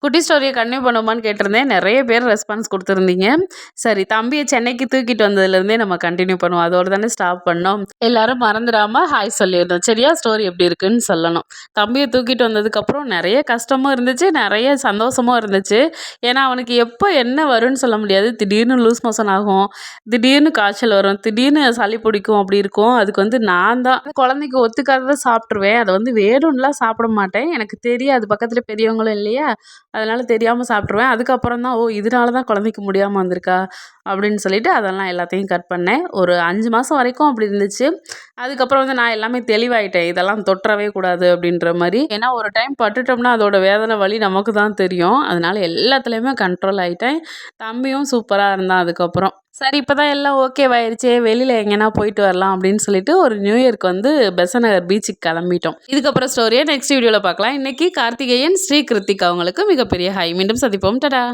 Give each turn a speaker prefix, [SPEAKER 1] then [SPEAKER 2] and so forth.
[SPEAKER 1] குட்டி ஸ்டோரிய கன்டின்யூ பண்ணுவோமான்னு கேட்டிருந்தேன். நெறைய பேர் ரெஸ்பான்ஸ் குடுத்துருந்தீங்க. சரி, தம்பிய சென்னைக்கு தூக்கிட்டு வந்ததுலேருந்தே நம்ம கன்டின்யூ பண்ணுவோம். அதோட தானே ஸ்டாப் பண்ணோம். எல்லாரும் மறந்துடாம ஹாய் சொல்லிடணும். சரியா? ஸ்டோரி எப்படி இருக்குன்னு சொல்லணும். தம்பிய தூக்கிட்டு வந்ததுக்கப்புறம் நெறைய கஷ்டமும் இருந்துச்சு, நெறைய சந்தோஷமும் இருந்துச்சு. ஏன்னா, அவனுக்கு எப்போ என்ன வரும்ன்னு சொல்ல முடியாது. திடீர்னு லூஸ் மோஷன் ஆகும், திடீர்னு காய்ச்சல் வரும், திடீர்னு சளி பிடிக்கும், அப்படி இருக்கும். அதுக்கு வந்து நான் தான் குழந்தைக்கு ஒத்துக்காதத சாப்பிட்டுருவேன். அத வந்து வேணும்னுலாம் சாப்பிட மாட்டேன். எனக்கு தெரியாது. பக்கத்துல பெரியவங்களும் இல்லையா? அதனால தெரியாம சாப்பிட்ருவேன். அதுக்கப்புறம் தான், ஓ! இதனால தான் குழந்தைக்கு முடியாம வந்திருக்கா? அப்படின்னு சொல்லிட்டு அதெல்லாம் எல்லாத்தையும் கட் பண்ணேன். ஒரு 5 மாசம் வரைக்கும் அப்படி இருந்துச்சு. அதுக்கப்புறம் வந்து நான் எல்லாமே தெளிவாயிட்டேன். இதெல்லாம் தொட்றவே கூடாது அப்படின்ற மாரி. ஏன்னா ஒரு டைம் பட்டுட்டோம்னா அதோட வேதனை வலி நமக்கு தான் தெரியும். அதனால எல்லாத்துலயுமே கண்ட்ரோல் ஆயிட்டேன். தம்பியும் சூப்பரா இருந்தான் அதுக்கப்புறம். சரி, இப்ப தான் எல்லாம் ஓகேவாயிருச்சே, வெளியில எங்கேனா போயிட்டு வரலாம் அப்படின்னு சொல்லிட்டு ஒரு நியூ இயர்க்கு வந்து பெசன்ட் நகர் பீச்சுக்கு கிளம்பிட்டோம். இதுக்கப்புறம் ஸ்டோரியை நெக்ஸ்ட் வீடியோல பார்க்கலாம். இன்னைக்கு கார்த்திகேயன், ஸ்ரீ கிருத்திக் அவங்களுக்கு மிகப்பெரிய ஹாய். மீண்டும் சந்திப்போம். டடா!